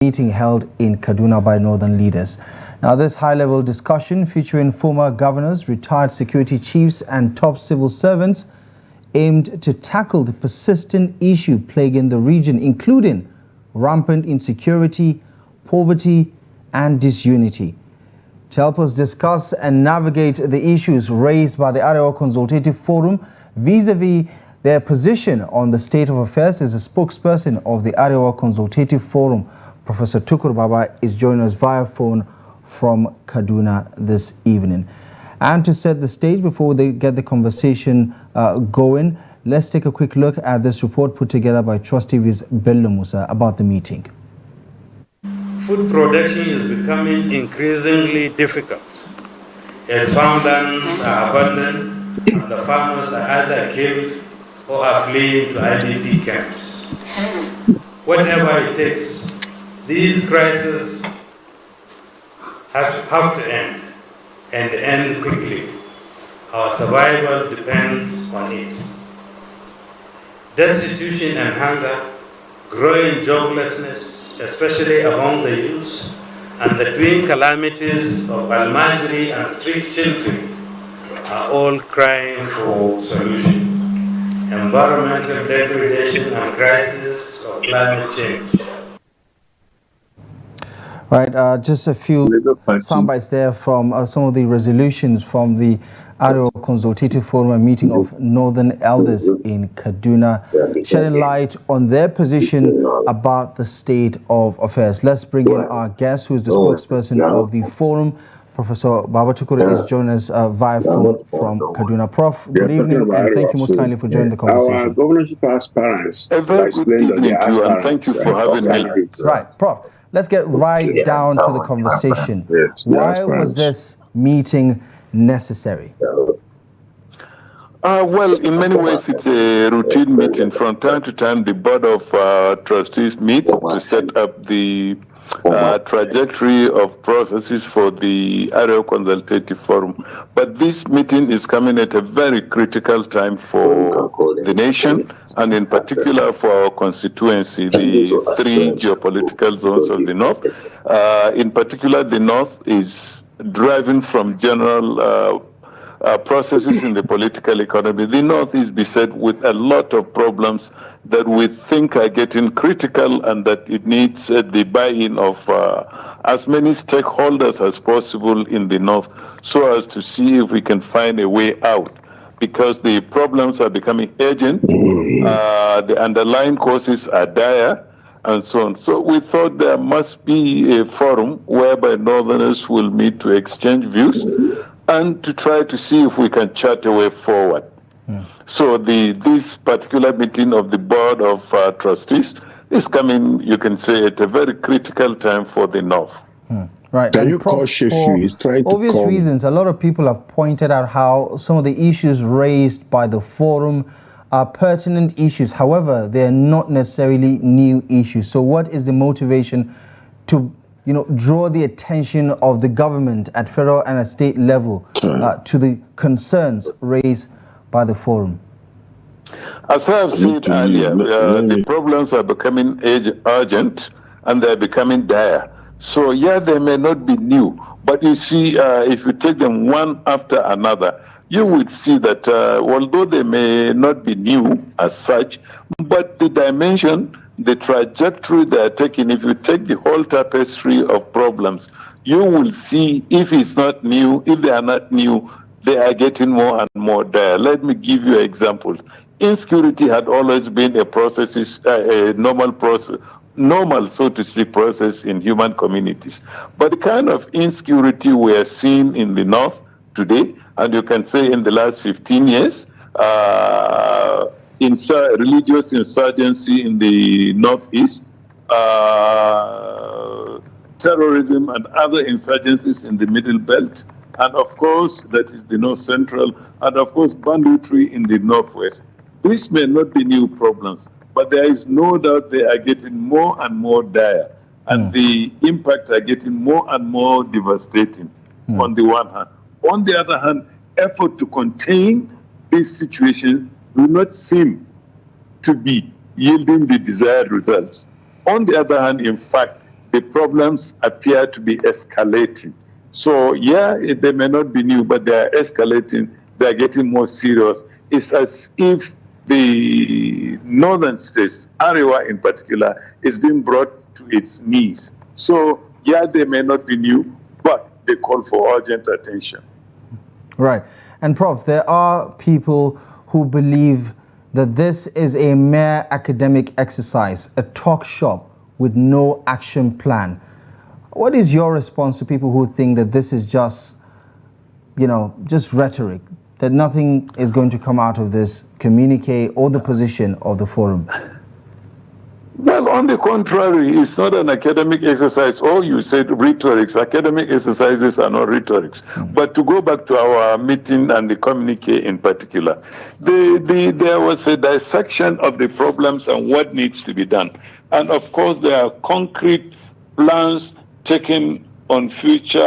meeting held in Kaduna by northern leaders. Now, this high-level discussion featuring former governors, retired security chiefs and top civil servants aimed to tackle the persistent issue plaguing the region, including rampant insecurity, poverty and disunity. To help us discuss and navigate the issues raised by the Arewa Consultative Forum vis-a-vis their position on the state of affairs is the spokesperson of the Arewa Consultative Forum. Professor Tukur is joining us via phone from Kaduna this evening. And to set the stage before they get the conversation going, let's take a quick look at this report put together by Trust TV's Bello Musa about the meeting. Food production is becoming increasingly difficult as farmlands are abandoned and the farmers are either killed or are fleeing to IDP camps. Whatever it takes, these crises have to end, and end quickly. Our survival depends on it. Destitution and hunger, growing joblessness, especially among the youth, and the twin calamities of Almajiri and street children are all crying for solution. Environmental degradation and crisis of climate change. Right, just a few soundbites there from some of the resolutions from the Arewa Consultative Forum, a meeting of Northern Elders in Kaduna, shedding light on their position about the state of affairs. Let's bring in our guest, who is the spokesperson of the forum. Professor Tukur is joining us via phone from Kaduna. Prof, good evening, and thank you most kindly for joining the conversation. Our governorship aspirants, a very good evening to you, and thank you for having me. Right, Prof, let's get right down to the conversation. Why was this meeting necessary? Well, in many ways, it's a routine meeting. From time to time, the Board of Trustees meet to set up the trajectory of processes for the Arewa Consultative Forum. But this meeting is coming at a very critical time for the nation, and in particular for our constituency, the three geopolitical zones of the North. In particular, the North is driving from general processes in the political economy. The North is beset with a lot of problems that we think are getting critical, and that it needs the buy-in of as many stakeholders as possible in the North, so as to see if we can find a way out, because the problems are becoming urgent, the underlying causes are dire, and so on. So we thought there must be a forum whereby Northerners will meet to exchange views and to try to see if we can chart a way forward. So this particular meeting of the Board of Trustees is coming, you can say, at a very critical time for the North. Right. Can you cautious you? He's trying to obvious reasons, a lot of people have pointed out how some of the issues raised by the forum are pertinent issues. However, they're not necessarily new issues. So what is the motivation to draw the attention of the government at federal and at state level to the concerns raised by the forum? As I have said earlier, the problems are becoming urgent and they're becoming dire. So yeah, they may not be new, but you see, if you take them one after another, you would see that although they may not be new as such, but the dimension, the trajectory they are taking, if you take the whole tapestry of problems, you will see if it's not new, if they are not new, they are getting more and more dire. Let me give you examples. Insecurity had always been a normal process, so to speak, process in human communities. But the kind of insecurity we are seeing in the North today, and you can say in the last 15 years, religious insurgency in the Northeast, terrorism and other insurgencies in the Middle Belt, and of course, that is the North Central, and of course, banditry in the Northwest. These may not be new problems, but there is no doubt they are getting more and more dire, and the impacts are getting more and more devastating on the one hand. On the other hand, effort to contain this situation do not seem to be yielding the desired results. On the other hand, in fact, the problems appear to be escalating. So yeah, they may not be new, but they are escalating. They are getting more serious. It's as if the northern states, Arewa in particular, is being brought to its knees. So yeah, they may not be new, but they call for urgent attention. Right. And Prof, there are people who believe that this is a mere academic exercise, a talk shop with no action plan. What is your response to people who think that this is just, just rhetoric, that nothing is going to come out of this communique or the position of the forum? Well, on the contrary, it's not an academic exercise. Or you said rhetorics. Academic exercises are not rhetorics. But to go back to our meeting and the communique in particular, there was a dissection of the problems and what needs to be done. And of course, there are concrete plans taken on future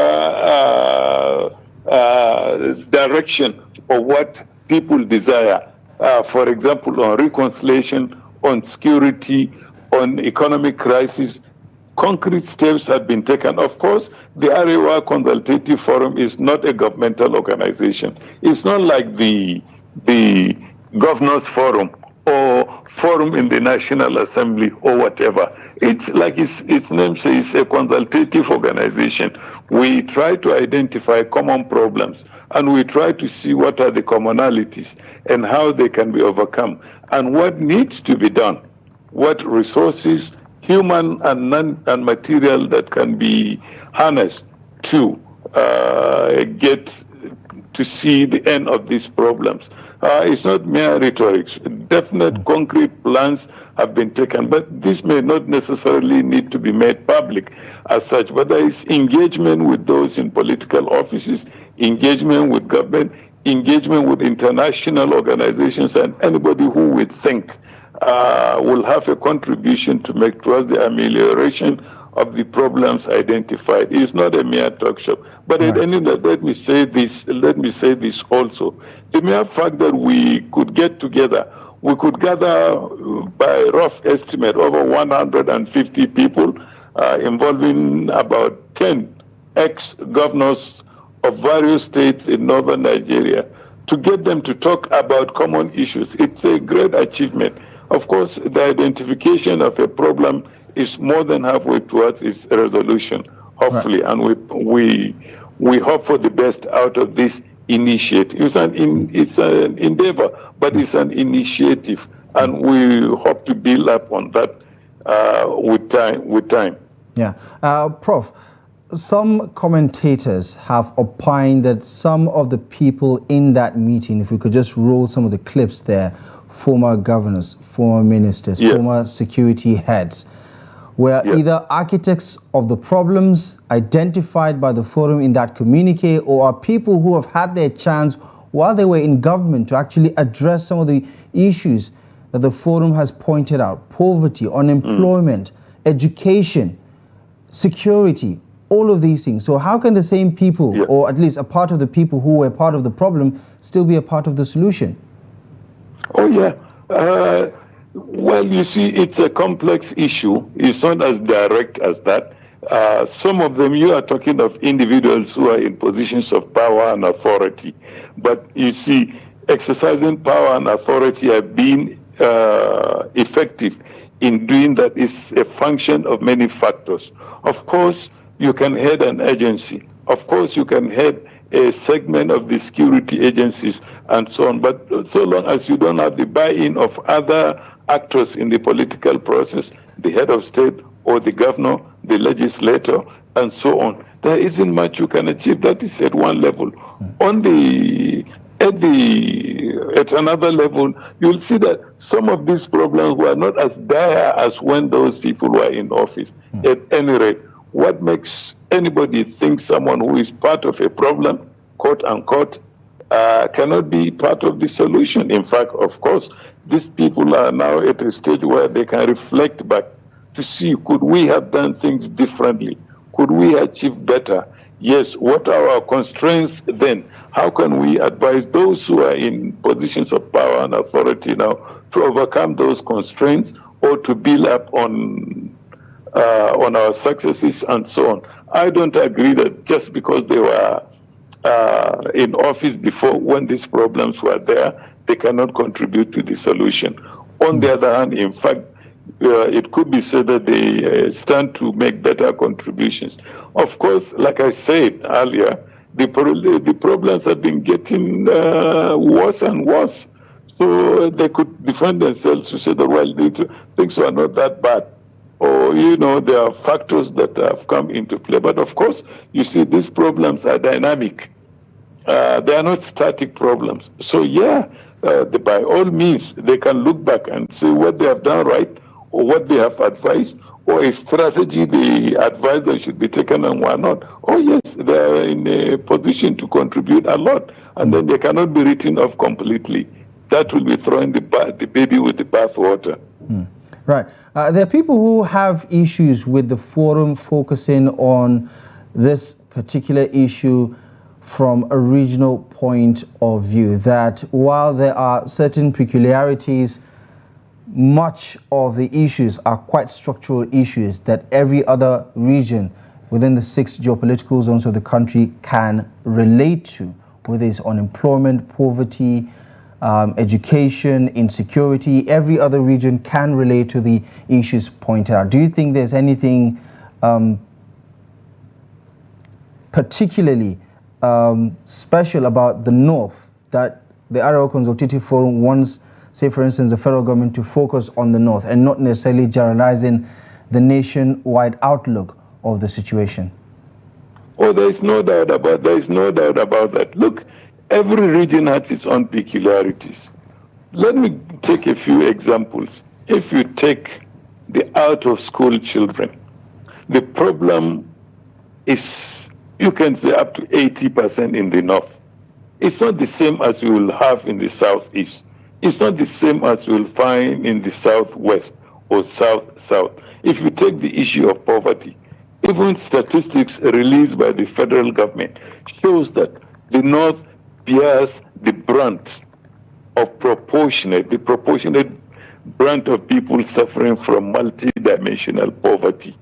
direction of what people desire. For example, on reconciliation, on security, on economic crisis, concrete steps have been taken. Of course, the Arewa Consultative Forum is not a governmental organization. It's not like the Governors Forum or Forum in the National Assembly or whatever. It's like its name says, a consultative organization. We try to identify common problems and we try to see what are the commonalities and how they can be overcome and what needs to be done. What resources, human and material, that can be harnessed to get to see the end of these problems. It's not mere rhetoric. Definite concrete plans have been taken, but this may not necessarily need to be made public as such. But there is engagement with those in political offices, engagement with government, engagement with international organizations, and anybody who would think will have a contribution to make towards the amelioration of the problems identified. It's not a mere talk shop. But at any rate, let me say this also. The mere fact that we could get together, we could gather by rough estimate over 150 people involving about 10 ex-governors of various states in northern Nigeria, to get them to talk about common issues. It's a great achievement. Of course, the identification of a problem is more than halfway towards its resolution, hopefully, and we hope for the best out of this initiative. It's an endeavor, but it's an initiative, and we hope to build up on that with time. Yeah, Prof. Some commentators have opined that some of the people in that meeting, if we could just roll some of the clips there, former governors, former ministers, former security heads, were either architects of the problems identified by the forum in that communique, or are people who have had their chance while they were in government to actually address some of the issues that the forum has pointed out: poverty, unemployment, education, security, all of these things. So how can the same people, or at least a part of the people who were part of the problem, still be a part of the solution? Oh, yeah. Well, you see, it's a complex issue. It's not as direct as that. Some of them, you are talking of individuals who are in positions of power and authority. But you see, exercising power and authority have been effective in doing that is a function of many factors. Of course, you can head an agency. Of course, you can head a segment of the security agencies and so on. But so long as you don't have the buy-in of other actors in the political process, the head of state or the governor, the legislator, and so on, there isn't much you can achieve. That is at one level. At another level, you'll see that some of these problems were not as dire as when those people were in office. At any rate, what makes anybody think someone who is part of a problem, quote unquote, cannot be part of the solution? In fact, of course, these people are now at a stage where they can reflect back to see, could we have done things differently? Could we achieve better? Yes, what are our constraints then? How can we advise those who are in positions of power and authority now to overcome those constraints, or to build up on on our successes and so on. I don't agree that just because they were in office before when these problems were there, they cannot contribute to the solution. On the other hand, in fact, it could be said that they stand to make better contributions. Of course, like I said earlier, the problems have been getting worse and worse. So they could defend themselves to say that, well, things were not that bad. Or, there are factors that have come into play. But of course, you see, these problems are dynamic. They are not static problems. So, by all means, they can look back and see what they have done right, or what they have advised, or a strategy they advise that should be taken and why not. Oh yes, they are in a position to contribute a lot, and then they cannot be written off completely. That will be throwing the baby with the bathwater. Right. There are people who have issues with the forum focusing on this particular issue from a regional point of view, that while there are certain peculiarities, much of the issues are quite structural issues that every other region within the 6 geopolitical zones of the country can relate to, whether it's unemployment, poverty, education, insecurity. Every other region can relate to the issues pointed out. Do you think there's anything particularly special about the North that the Arewa Consultative Forum wants, say for instance, the federal government to focus on the North and not necessarily generalizing the nationwide outlook of the situation? Oh, there is no doubt about that. Look, every region has its own peculiarities. Let me take a few examples. If you take the out-of-school children, the problem is, you can say, up to 80% in the North. It's not the same as you will have in the Southeast. It's not the same as you will find in the Southwest or South-South. If you take the issue of poverty, even statistics released by the federal government shows that the North bears the brunt of proportionate brunt of people suffering from multi-dimensional poverty.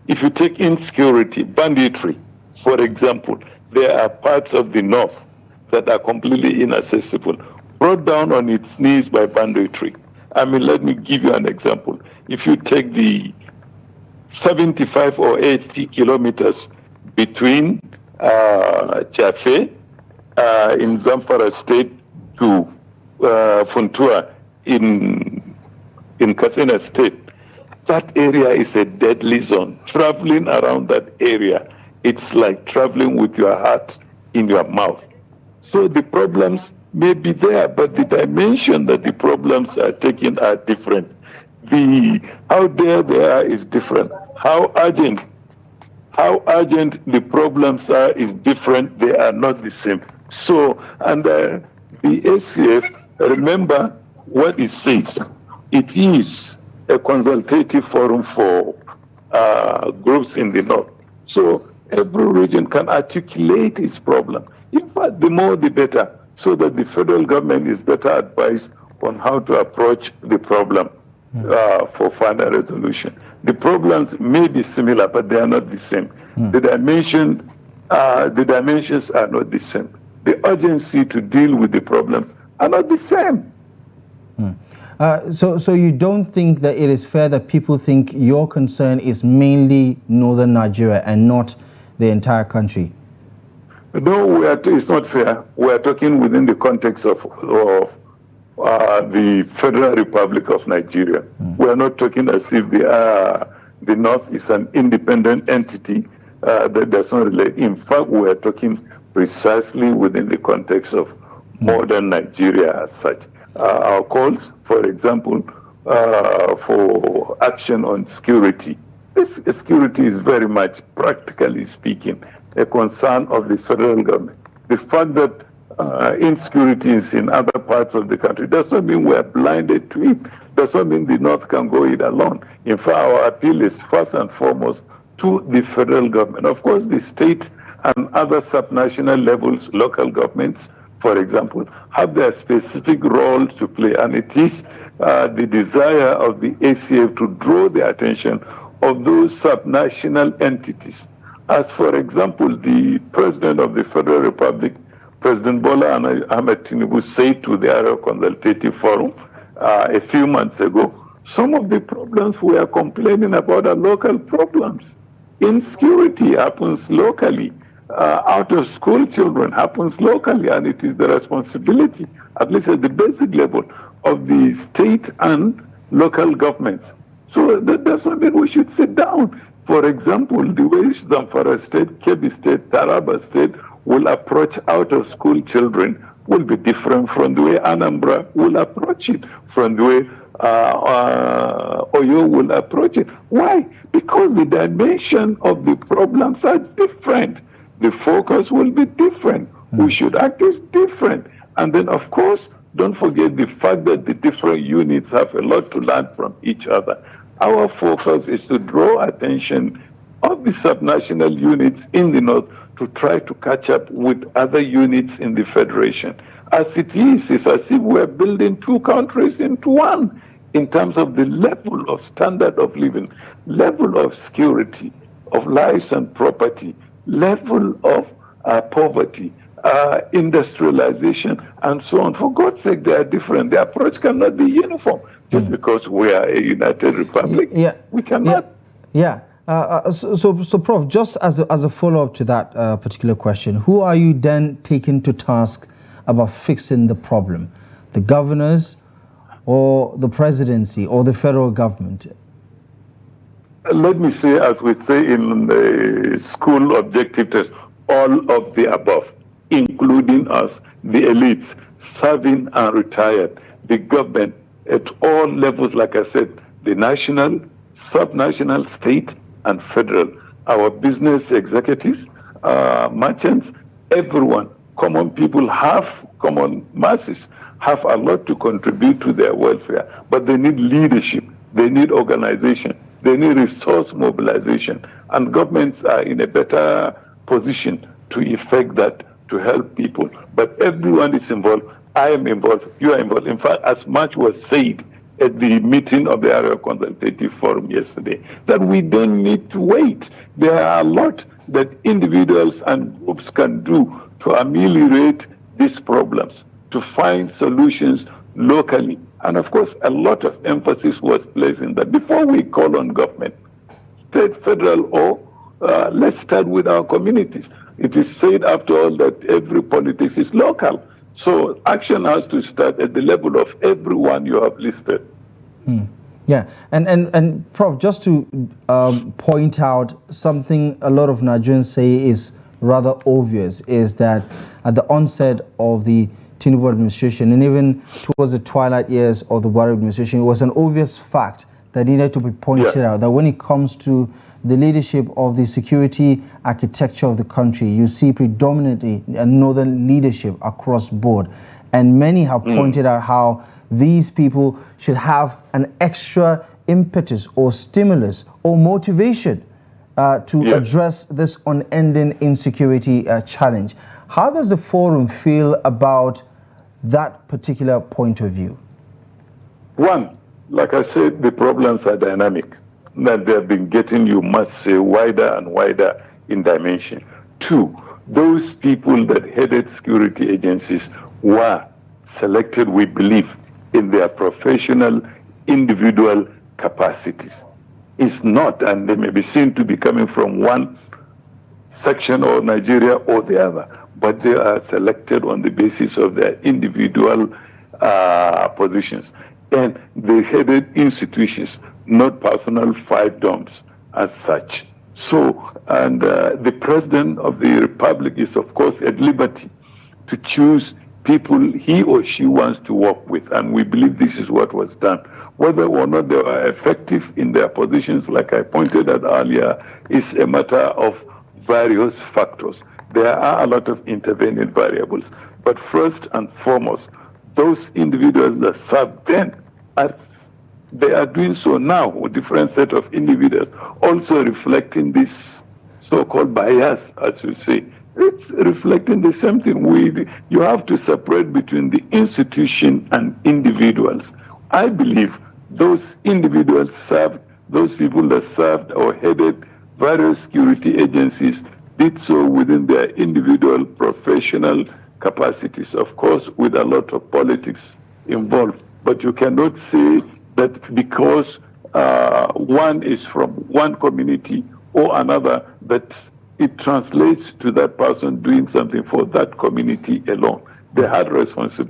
If you take insecurity, banditry, for example, there are parts of the North that are completely inaccessible, brought down on its knees by banditry. I mean, let me give you an example. If you take the 75 or 80 kilometers between Chafe in Zamfara State to Funtua in Katsina State, that area is a deadly zone. Traveling around that area, it's like traveling with your heart in your mouth. So the problems may be there, but the dimension that the problems are taking are different. How there they are is different. How urgent the problems are is different. They are not the same. So, and the ACF, remember what it says. It is a consultative forum for groups in the North. So every region can articulate its problem. In fact, the more the better, so that the federal government is better advised on how to approach the problem for final resolution. The problems may be similar, but they are not the same. The dimensions are not the same. The urgency to deal with the problems are not the same. So you don't think that it is fair that people think your concern is mainly northern Nigeria and not the entire country? No, it's not fair. We are talking within the context of the Federal Republic of Nigeria. We are not talking as if the North is an independent entity that does not relate. In fact, we are talking precisely within the context of modern Nigeria as such. Our calls, for example, for action on security. This security is very much, practically speaking, a concern of the federal government. The fact that insecurity is in other parts of the country does not mean we are blinded to it. Does not mean the North can go it alone. In fact, our appeal is first and foremost to the federal government. Of course, the state and other subnational levels, local governments, for example, have their specific role to play. And it is the desire of the ACF to draw the attention of those subnational entities. As for example, the President of the Federal Republic, President Bola Ahmed Tinubu, said to the Arewa Consultative Forum a few months ago, some of the problems we are complaining about are local problems. Insecurity happens locally. Out of school children happens locally, and it is the responsibility, at least at the basic level, of the state and local governments. So that doesn't mean we should sit down. For example, the way Zamfara State, Kebbi State, Taraba State will approach out of school children will be different from the way Anambra will approach it, from the way Oyo will approach it. Why? Because the dimension of the problems are different. The focus will be different. We should act as different. And then, of course, don't forget the fact that the different units have a lot to learn from each other. Our focus is to draw attention of the subnational units in the north to try to catch up with other units in the federation. As it is, it's as if we're building two countries into one in terms of the level of standard of living, level of security, of lives and property, level of poverty, industrialization, and so on. For God's sake, they are different. The approach cannot be uniform. Just because we are a united republic, we cannot. So, Prof, just as a follow-up to that particular question, who are you then taking to task about fixing the problem? The governors or the presidency or the federal government? Let me say, as we say in the school objective test, all of the above, including us, the elites, serving and retired, the government at all levels, like I said, the national, subnational, state, and federal. Our business executives, merchants, everyone, common people, common masses, have a lot to contribute to their welfare, but they need leadership, they need organization, they need resource mobilization, and governments are in a better position to effect that, to help people. But everyone is involved. I am involved, you are involved. In fact, as much was said at the meeting of the Arewa Consultative Forum yesterday, that we don't need to wait. There are a lot that individuals and groups can do to ameliorate these problems, to find solutions locally. And of course, a lot of emphasis was placed in that. Before we call on government, state, federal, or let's start with our communities. It is said, after all, that every politics is local. So action has to start at the level of everyone you have listed. Yeah, and Prof, just to point out something a lot of Nigerians say is rather obvious, is that at the onset of the Tinubu administration and even towards the twilight years of the Buhari administration, it was an obvious fact that needed to be pointed out, that when it comes to the leadership of the security architecture of the country, you see predominantly a northern leadership across board. And many have pointed out how these people should have an extra impetus or stimulus or motivation to address this unending insecurity challenge. How does the forum feel about that particular point of view? One, like I said, the problems are dynamic. That they have been getting, you must say, wider and wider in dimension. Two, those people that headed security agencies were selected, we believe, in their professional, individual capacities. It's not, and they may be seen to be coming from one section or Nigeria or the other, but they are selected on the basis of their individual positions. And they headed institutions, not personal fiefdoms as such. So, and the President of the Republic is, of course, at liberty to choose people he or she wants to work with. And we believe this is what was done. Whether or not they are effective in their positions, like I pointed out earlier, is a matter of various factors. There are a lot of intervening variables. But first and foremost, those individuals that serve then, they are doing so now with different set of individuals, also reflecting this so-called bias, as you say. It's reflecting the same thing. You have to separate between the institution and individuals. I believe those individuals serve those people that served or headed various security agencies did so within their individual professional capacities, of course, with a lot of politics involved. But you cannot say that because one is from one community or another, that it translates to that person doing something for that community alone. They had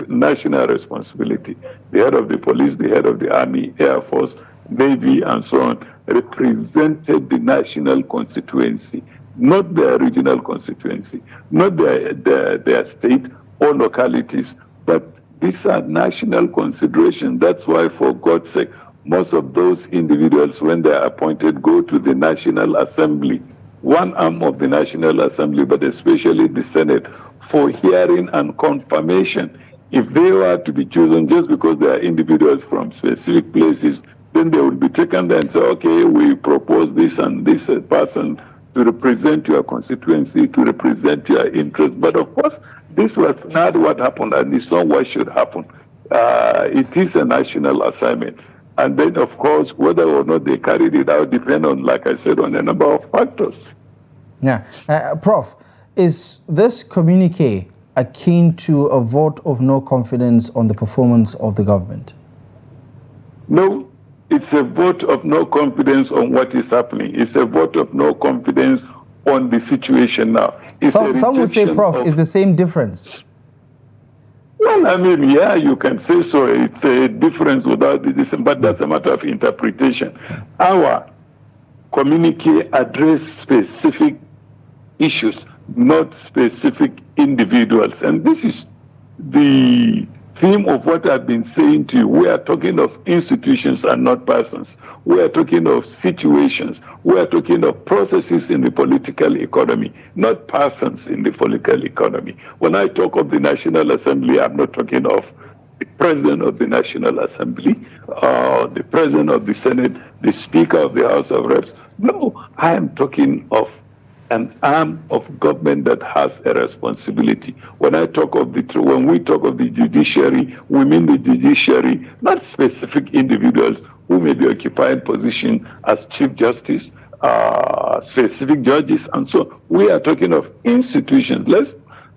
national responsibility. The head of the police, the head of the army, air force, navy, and so on, represented the national constituency, not their regional constituency, not their state or localities, but these are national considerations. That's why, for God's sake, most of those individuals, when they are appointed, go to the National Assembly, one arm of the National Assembly, but especially the Senate, for hearing and confirmation. If they were to be chosen just because they are individuals from specific places, then they would be taken there and say, okay, we propose this and this person to represent your constituency, to represent your interests. But of course, this was not what happened, and it's not what should happen. It is a national assignment. And then, of course, whether or not they carried it out depends on, like I said, on a number of factors. Yeah. Prof, is this communique akin to a vote of no confidence on the performance of the government? No, it's a vote of no confidence on what is happening. It's a vote of no confidence on the situation now. Some would say, Prof, it's the same difference. Well, I mean, yeah, you can say so. It's a difference without the difference, but that's a matter of interpretation. Our communique address specific issues, not specific individuals. And this is the theme of what I've been saying to you. We are talking of institutions and not persons. We are talking of situations. We are talking of processes in the political economy, not persons in the political economy. When I talk of the National Assembly, I'm not talking of the President of the National Assembly, the President of the Senate, the Speaker of the House of Reps. No, I am talking of an arm of government that has a responsibility. When we talk of the judiciary, we mean the judiciary, not specific individuals who may be occupying position as Chief Justice, specific judges, and so we are talking of institutions. Let's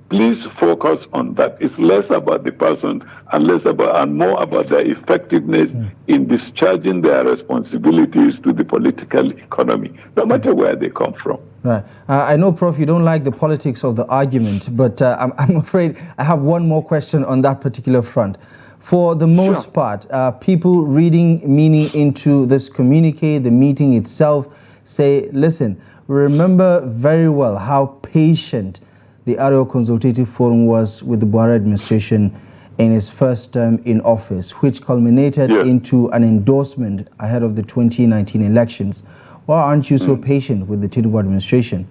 please focus on that. It's less about the person and more about their effectiveness in discharging their responsibilities to the political economy, no matter where they come from. Right. I know, Prof, you don't like the politics of the argument, but I'm afraid I have one more question on that particular front. For the most part, people reading meaning into this communique, the meeting itself, say, listen, remember very well how patient the Arewa Consultative Forum was with the Buhari administration in his first term in office, which culminated into an endorsement ahead of the 2019 elections. Why aren't you so patient with the Tinubu administration?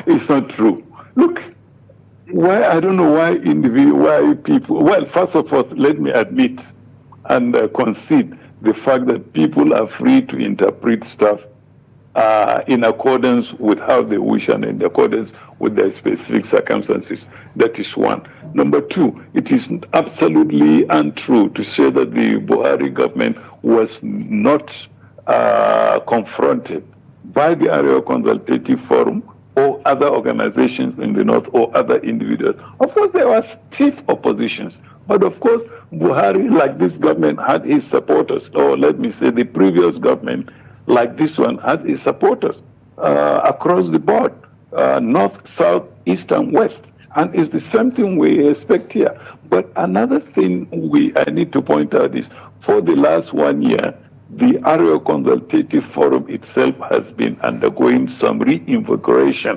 It's not true. Look, I don't know why people, well, first of all, let me admit and concede the fact that people are free to interpret stuff in accordance with how they wish and in accordance with their specific circumstances. That is one. Number two, it is absolutely untrue to say that the Buhari government was not confronted by the Arewa Consultative Forum or other organizations in the North or other individuals. Of course, there was stiff oppositions, but of course, Buhari, like this government, had his supporters, or let me say the previous government, like this one, had his supporters across the board, North, South, East, and West. And it's the same thing we expect here. But another thing I need to point out is, for the last 1 year, the Arewa Consultative Forum itself has been undergoing some reinvigoration,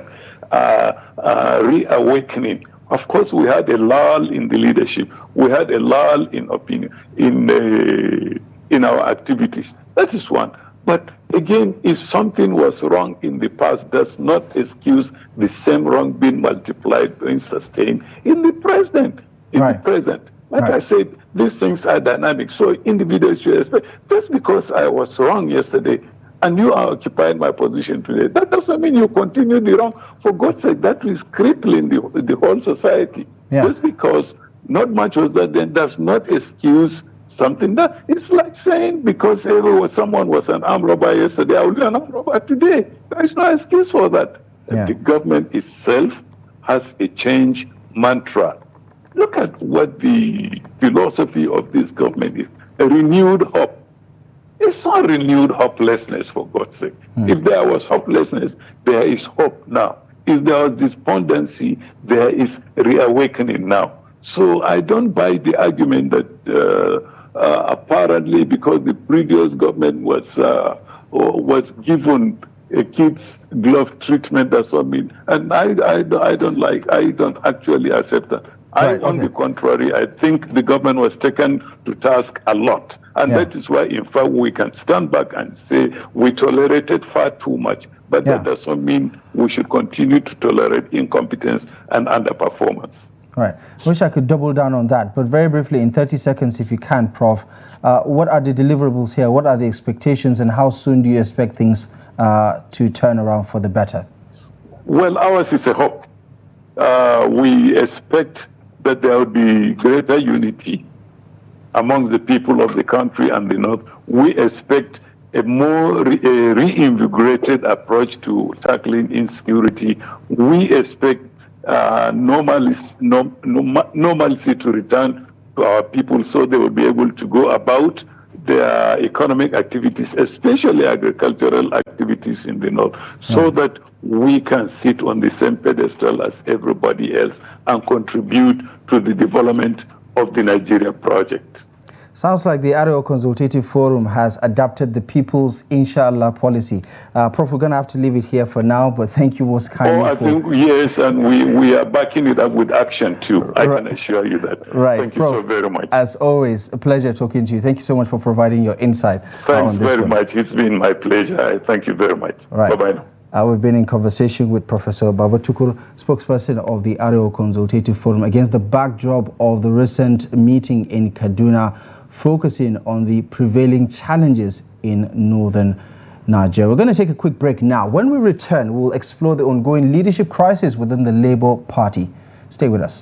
reawakening. Of course, we had a lull in the leadership. We had a lull in opinion, in our activities. That is one. But again, if something was wrong in the past, does not excuse the same wrong being multiplied, being sustained in the present. The present. Like I said, these things are dynamic. So individuals should expect, just because I was wrong yesterday and you are occupying my position today, that doesn't mean you continue the wrong. For God's sake, that is crippling the whole society. Just because not much was that then does not excuse something that it's like saying because someone was an armed robber yesterday, I will be an armed robber today. There is no excuse for that. Yeah. The government itself has a change mantra. Look at what the philosophy of this government is. A renewed hope. It's not renewed hopelessness, for God's sake. If there was hopelessness, there is hope now. If there was despondency, there is reawakening now. So I don't buy the argument that apparently because the previous government was given a kid's glove treatment or something, and I don't actually accept that. On the contrary, I think the government was taken to task a lot. And that is why, in fact, we can stand back and say we tolerated far too much. But that doesn't mean we should continue to tolerate incompetence and underperformance. All right. I wish I could double down on that. But very briefly, in 30 seconds, if you can, Prof, what are the deliverables here? What are the expectations? And how soon do you expect things to turn around for the better? Well, ours is a hope. We expect that there will be greater unity among the people of the country and the North. We expect a more reinvigorated approach to tackling insecurity. We expect normalcy to return to our people so they will be able to go about their economic activities, especially agricultural activities in the North, so that we can sit on the same pedestal as everybody else and contribute to the development of the Nigeria project. Sounds like the Arewa Consultative Forum has adapted the People's Inshallah policy. Prof, we're going to have to leave it here for now, but thank you most kindly. I think, yes, and we are backing it up with action too. I can assure you that. Right. Thank you Prof, so very much. As always, a pleasure talking to you. Thank you so much for providing your insight. Thanks very much. It's been my pleasure. Thank you very much. Right. Bye-bye now. We've been in conversation with Professor Tukur, spokesperson of the Arewa Consultative Forum, against the backdrop of the recent meeting in Kaduna, focusing on the prevailing challenges in northern Nigeria. We're going to take a quick break now. When we return, we'll explore the ongoing leadership crisis within the Labour Party. Stay with us.